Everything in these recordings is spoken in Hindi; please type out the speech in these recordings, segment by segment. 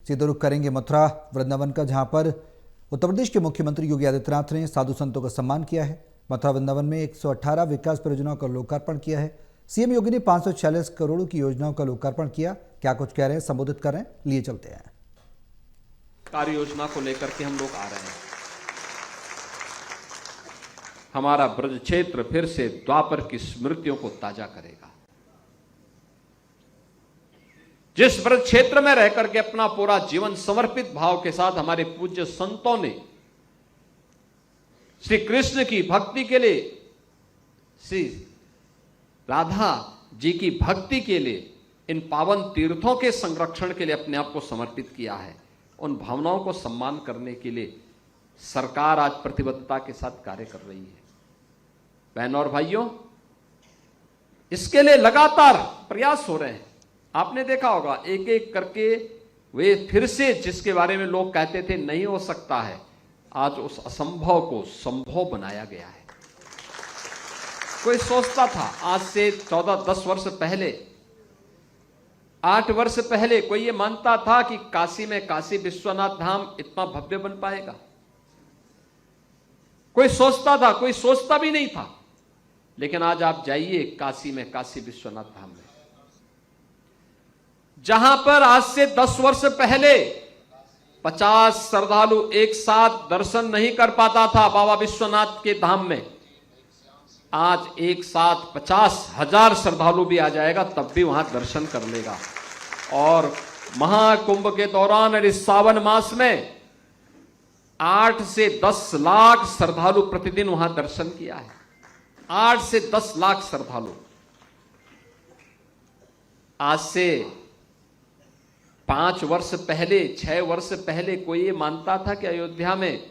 सीधे रुख करेंगे मथुरा वृंदावन का, जहां पर उत्तर प्रदेश के मुख्यमंत्री योगी आदित्यनाथ ने साधु संतों का सम्मान किया है। मथुरा वृंदावन में 118 विकास परियोजनाओं का लोकार्पण किया है। सीएम योगी ने 546 करोड़ की योजनाओं का लोकार्पण किया। क्या कुछ कह रहे हैं, संबोधित कर रहे हैं, लिए चलते हैं। कार्य योजना को लेकर के हम लोग आ रहे हैं। हमारा ब्रज क्षेत्र फिर से द्वापर की स्मृतियों को ताजा करेगा। जिस ब्रज क्षेत्र में रहकर के अपना पूरा जीवन समर्पित भाव के साथ हमारे पूज्य संतों ने श्री कृष्ण की भक्ति के लिए, श्री राधा जी की भक्ति के लिए, इन पावन तीर्थों के संरक्षण के लिए अपने आप को समर्पित किया है, उन भावनाओं को सम्मान करने के लिए सरकार आज प्रतिबद्धता के साथ कार्य कर रही है। बहनों और भाइयों, इसके लिए लगातार प्रयास हो रहे हैं। आपने देखा होगा, एक एक करके वे फिर से जिसके बारे में लोग कहते थे नहीं हो सकता है, आज उस असंभव को संभव बनाया गया है। कोई सोचता था आज से 14-10 वर्ष पहले, 8 वर्ष पहले कोई ये मानता था कि काशी में काशी विश्वनाथ धाम इतना भव्य बन पाएगा? कोई सोचता था? कोई सोचता भी नहीं था। लेकिन आज आप जाइए काशी में काशी विश्वनाथ धाम में, जहां पर आज से 10 वर्ष पहले 50 श्रद्धालु एक साथ दर्शन नहीं कर पाता था बाबा विश्वनाथ के धाम में, आज एक साथ 50,000 श्रद्धालु भी आ जाएगा तब भी वहां दर्शन कर लेगा। और महाकुंभ के दौरान इस सावन मास में 8 से 10 लाख श्रद्धालु प्रतिदिन वहां दर्शन किया है। 8 से 10 लाख श्रद्धालु। आज से 5 वर्ष पहले, 6 वर्ष पहले कोई ये मानता था कि अयोध्या में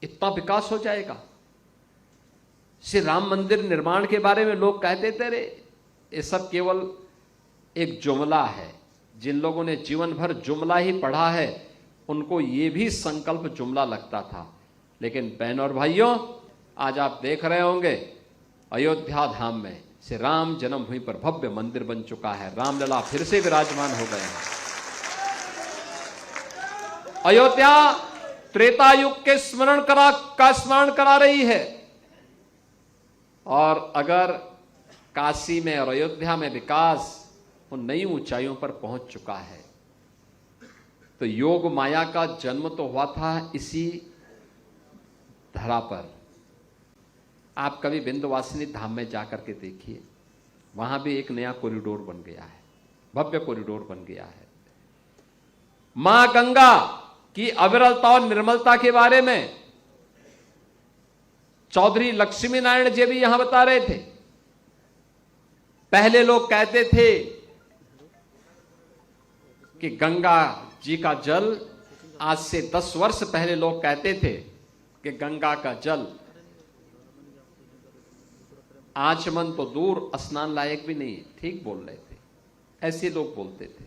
इतना विकास हो जाएगा? श्री राम मंदिर निर्माण के बारे में लोग कहते थे, रे ये सब केवल एक जुमला है। जिन लोगों ने जीवन भर जुमला ही पढ़ा है उनको ये भी संकल्प जुमला लगता था। लेकिन बहनों और भाइयों, आज आप देख रहे होंगे अयोध्या धाम में श्री राम जन्मभूमि पर भव्य मंदिर बन चुका है। रामलला फिर से विराजमान हो गए हैं। अयोध्या त्रेता युग के स्मरण करा रही है। और अगर काशी में और अयोध्या में विकास उन नई ऊंचाइयों पर पहुंच चुका है, तो योग माया का जन्म तो हुआ था इसी धरा पर। आप कभी विंध्यवासिनी धाम में जाकर के देखिए, वहां भी एक नया कॉरिडोर बन गया है, भव्य कॉरिडोर बन गया है। मां गंगा की अविरलता और निर्मलता के बारे में चौधरी लक्ष्मी नारायण जी भी यहां बता रहे थे। पहले लोग कहते थे कि गंगा जी का जल, आज से 10 वर्ष पहले लोग कहते थे कि गंगा का जल आचमन तो दूर, स्नान लायक भी नहीं। ठीक बोल रहे थे, ऐसे लोग बोलते थे।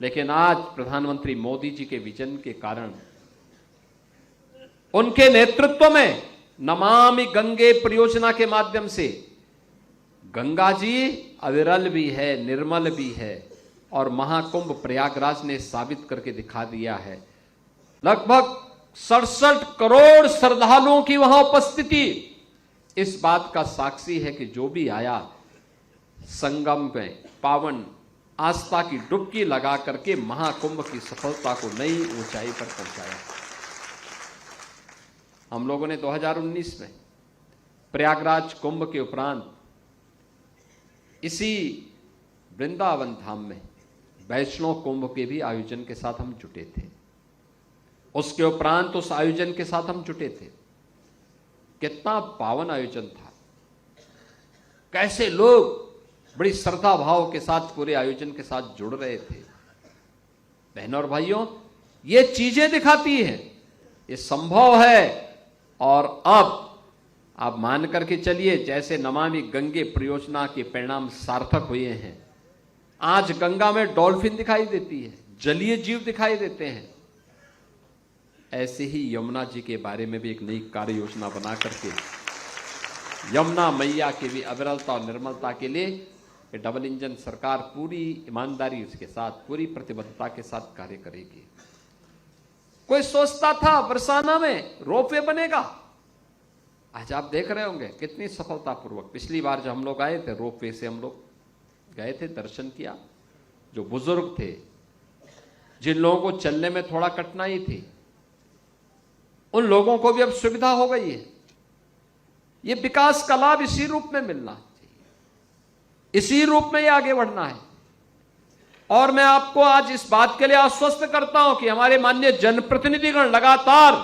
लेकिन आज प्रधानमंत्री मोदी जी के विजन के कारण, उनके नेतृत्व में नमामि गंगे परियोजना के माध्यम से गंगा जी अविरल भी है, निर्मल भी है। और महाकुंभ प्रयागराज ने साबित करके दिखा दिया है। लगभग 67 करोड़ श्रद्धालुओं की वहां उपस्थिति इस बात का साक्षी है कि जो भी आया संगम में पावन आस्था की डुबकी लगा करके महाकुंभ की सफलता को नई ऊंचाई पर पहुंचाया। हम लोगों ने 2019 में प्रयागराज कुंभ के उपरांत इसी वृंदावन धाम में वैष्णव कुंभ के भी आयोजन के साथ हम जुटे थे। उसके उपरांत उस आयोजन के साथ हम जुटे थे। कितना पावन आयोजन था, कैसे लोग बड़ी श्रद्धा भाव के साथ पूरे आयोजन के साथ जुड़ रहे थे। बहनों और भाइयों, ये चीजें दिखाती हैं ये संभव है। और अब आप मान करके चलिए, जैसे नमामि गंगे परियोजना के परिणाम सार्थक हुए हैं, आज गंगा में डॉल्फिन दिखाई देती है, जलीय जीव दिखाई देते हैं, ऐसे ही यमुना जी के बारे में भी एक नई कार्य योजना बना करके यमुना मैया की भी अविरलता और निर्मलता के लिए कि डबल इंजन सरकार पूरी ईमानदारी उसके साथ, पूरी प्रतिबद्धता के साथ कार्य करेगी। कोई सोचता था बरसाना में रोपवे बनेगा, आज आप देख रहे होंगे कितनी सफलतापूर्वक। पिछली बार जब हम लोग आए थे, रोपवे से हम लोग गए थे, दर्शन किया। जो बुजुर्ग थे, जिन लोगों को चलने में थोड़ा कठिनाई थी, उन लोगों को भी अब सुविधा हो गई है। ये विकास का लाभ इसी रूप में मिलना चाहिए, इसी रूप में ये आगे बढ़ना है। और मैं आपको आज इस बात के लिए आश्वस्त करता हूं कि हमारे माननीय जनप्रतिनिधिगण लगातार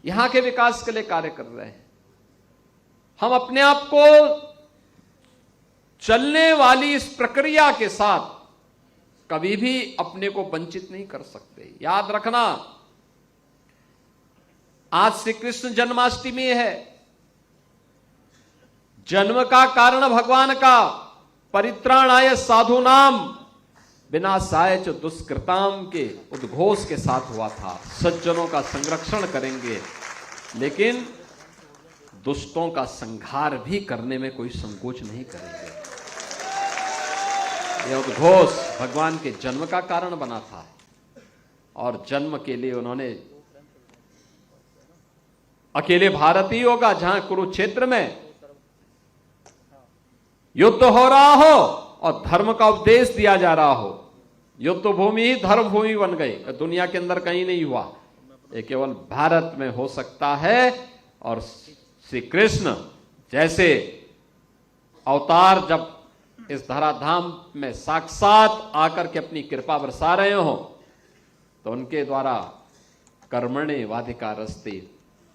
यहां के विकास के लिए कार्य कर रहे हैं। हम अपने आप को चलने वाली इस प्रक्रिया के साथ कभी भी अपने को वंचित नहीं कर सकते। याद रखना, आज श्री कृष्ण जन्माष्टमी है। जन्म का कारण भगवान का परित्राणाय साधूनाम विनाशाय च दुष्कृताम के उद्घोष के साथ हुआ था। सज्जनों का संरक्षण करेंगे, लेकिन दुष्टों का संहार भी करने में कोई संकोच नहीं करेंगे। यह उद्घोष भगवान के जन्म का कारण बना था, और जन्म के लिए उन्होंने अकेले भारत ही होगा जहां कुरुक्षेत्र में युद्ध हो रहा हो और धर्म का उपदेश दिया जा रहा हो। युद्ध भूमि ही धर्म भूमि बन गई, दुनिया के अंदर कहीं नहीं हुआ। ये केवल भारत में हो सकता है। और श्री कृष्ण जैसे अवतार जब इस धराधाम में साक्षात आकर के अपनी कृपा बरसा रहे हो, तो उनके द्वारा कर्मणे वाधिकारस्ते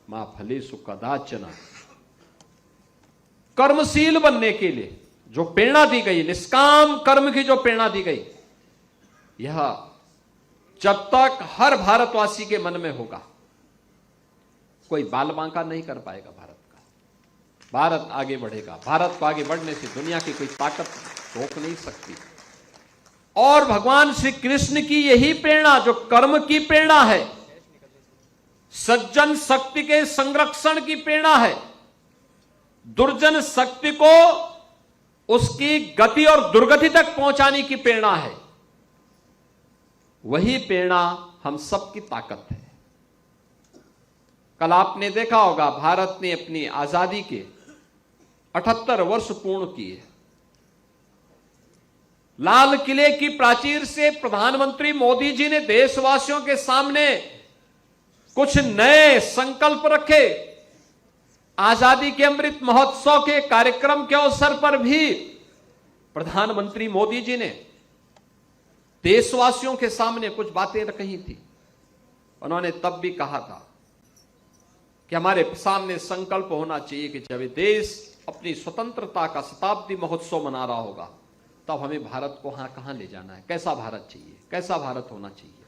मां फलेषु कदाचन, कर्मशील बनने के लिए जो प्रेरणा दी गई, निष्काम कर्म की जो प्रेरणा दी गई, यह जब तक हर भारतवासी के मन में होगा, कोई बाल बांका नहीं कर पाएगा भारत का। भारत आगे बढ़ेगा। भारत को आगे बढ़ने से दुनिया की कोई ताकत रोक नहीं सकती। और भगवान श्री कृष्ण की यही प्रेरणा, जो कर्म की प्रेरणा है, सज्जन शक्ति के संरक्षण की प्रेरणा है, दुर्जन शक्ति को उसकी गति और दुर्गति तक पहुंचाने की प्रेरणा है, वही प्रेरणा हम सबकी ताकत है। कल आपने देखा होगा, भारत ने अपनी आजादी के 78 वर्ष पूर्ण किए। लाल किले की प्राचीर से प्रधानमंत्री मोदी जी ने देशवासियों के सामने कुछ नए संकल्प रखे। आजादी के अमृत महोत्सव के कार्यक्रम के अवसर पर भी प्रधानमंत्री मोदी जी ने देशवासियों के सामने कुछ बातें कही थी। उन्होंने तब भी कहा था कि हमारे सामने संकल्प होना चाहिए कि जब देश अपनी स्वतंत्रता का शताब्दी महोत्सव मना रहा होगा, तब हमें भारत को कहां ले जाना है, कैसा भारत चाहिए, कैसा भारत होना चाहिए।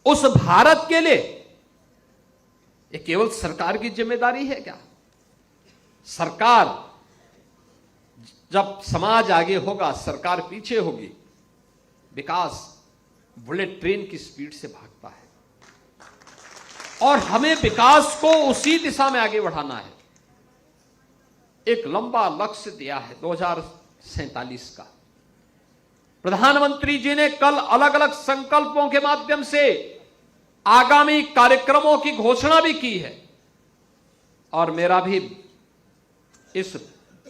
उस भारत के लिए ये केवल सरकार की जिम्मेदारी है क्या? सरकार, जब समाज आगे होगा, सरकार पीछे होगी। विकास बुलेट ट्रेन की स्पीड से भागता है, और हमें विकास को उसी दिशा में आगे बढ़ाना है। एक लंबा लक्ष्य दिया है 2047 का। प्रधानमंत्री जी ने कल अलग अलग संकल्पों के माध्यम से आगामी कार्यक्रमों की घोषणा भी की है। और मेरा भी इस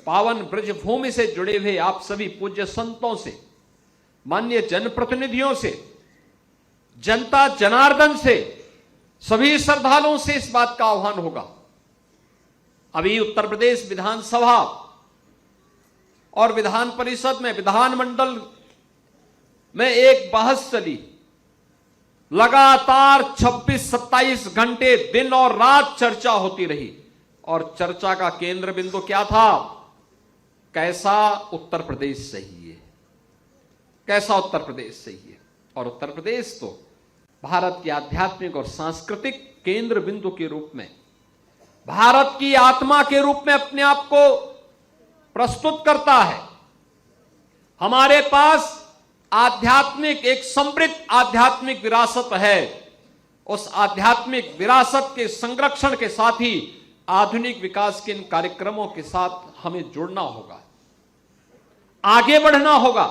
पावन ब्रज भूमि से जुड़े हुए आप सभी पूज्य संतों से, माननीय जनप्रतिनिधियों से, जनता जनार्दन से, सभी श्रद्धालुओं से इस बात का आह्वान होगा। अभी उत्तर प्रदेश विधानसभा और विधान परिषद में, विधानमंडल में एक बहस चली। लगातार 26-27 घंटे दिन और रात चर्चा होती रही, और चर्चा का केंद्र बिंदु क्या था? कैसा उत्तर प्रदेश सही है, कैसा उत्तर प्रदेश सही है। और उत्तर प्रदेश तो भारत के आध्यात्मिक और सांस्कृतिक केंद्र बिंदु के रूप में, भारत की आत्मा के रूप में अपने आप को प्रस्तुत करता है। हमारे पास आध्यात्मिक, एक समृद्ध आध्यात्मिक विरासत है। उस आध्यात्मिक विरासत के संरक्षण के साथ ही आधुनिक विकास के इन कार्यक्रमों के साथ हमें जुड़ना होगा। आगे बढ़ना होगा।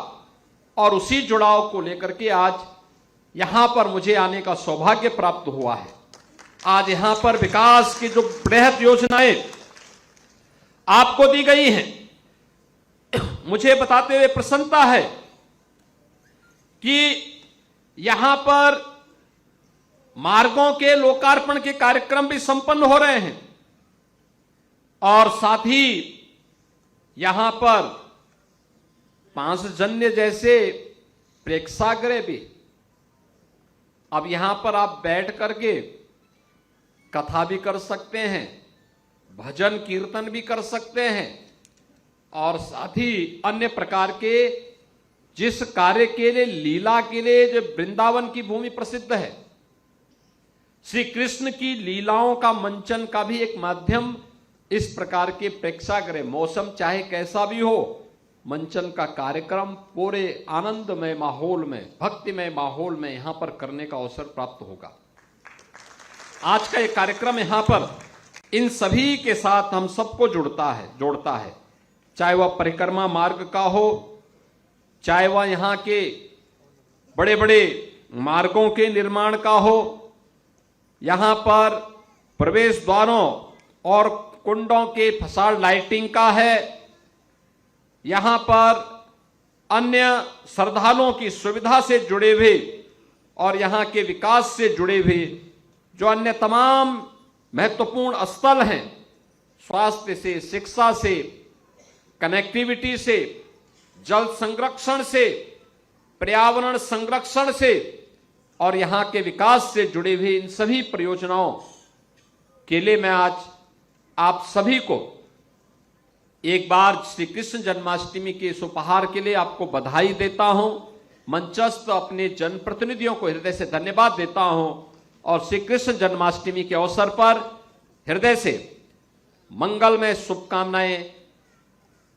और उसी जुड़ाव को लेकर के आज यहां पर मुझे आने का सौभाग्य प्राप्त हुआ है। आज यहां पर विकास की जो बृहद योजनाएं आपको दी गई हैं, मुझे बताते हुए प्रसन्नता है कि यहां पर मार्गों के लोकार्पण के कार्यक्रम भी संपन्न हो रहे हैं और साथ ही यहां पर पांचजन्य जैसे प्रेक्षागृह भी। अब यहां पर आप बैठ करके कथा भी कर सकते हैं, भजन कीर्तन भी कर सकते हैं और साथ ही अन्य प्रकार के जिस कार्य के लिए, लीला के लिए जो वृंदावन की भूमि प्रसिद्ध है, श्री कृष्ण की लीलाओं का मंचन का भी एक माध्यम इस प्रकार के प्रेक्षागृह, मौसम चाहे कैसा भी हो, मंचन का कार्यक्रम पूरे आनंदमय माहौल में, भक्तिमय माहौल में यहां पर करने का अवसर प्राप्त होगा। आज का ये कार्यक्रम यहां पर इन सभी के साथ हम सबको जोड़ता है, चाहे वह परिक्रमा मार्ग का हो, चाहे वह यहां के बड़े बड़े मार्गों के निर्माण का हो, यहां पर प्रवेश द्वारों और कुंडों के फसाड लाइटिंग का है, यहां पर अन्य श्रद्धालुओं की सुविधा से जुड़े हुए और यहां के विकास से जुड़े हुए जो अन्य तमाम महत्वपूर्ण स्थल हैं, स्वास्थ्य से, शिक्षा से, कनेक्टिविटी से, जल संरक्षण से, पर्यावरण संरक्षण से और यहां के विकास से जुड़े हुए इन सभी परियोजनाओं के लिए मैं आज आप सभी को एक बार श्री कृष्ण जन्माष्टमी के इस उपहार के लिए आपको बधाई देता हूं। मंचस्थ अपने जनप्रतिनिधियों को हृदय से धन्यवाद देता हूं और श्री कृष्ण जन्माष्टमी के अवसर पर हृदय से मंगलमय शुभकामनाएं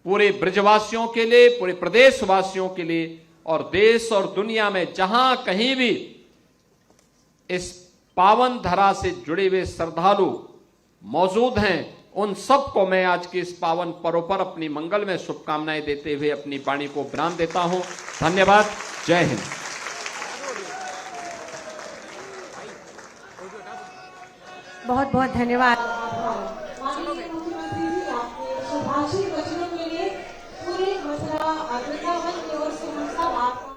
पूरे ब्रजवासियों के लिए, पूरे प्रदेशवासियों के लिए और देश और दुनिया में जहां कहीं भी इस पावन धरा से जुड़े हुए श्रद्धालु मौजूद हैं, उन सबको मैं आज के इस पावन पर्व पर अपनी मंगलमय शुभकामनाएं देते हुए अपनी वाणी को विराम देता हूं। धन्यवाद। जय हिंद। बहुत बहुत धन्यवाद। माननीय मुख्यमंत्री जी, आपके सुभाषित वचनों के लिए पूरे मथुरा वृंदावन की ओर से हम सब आपका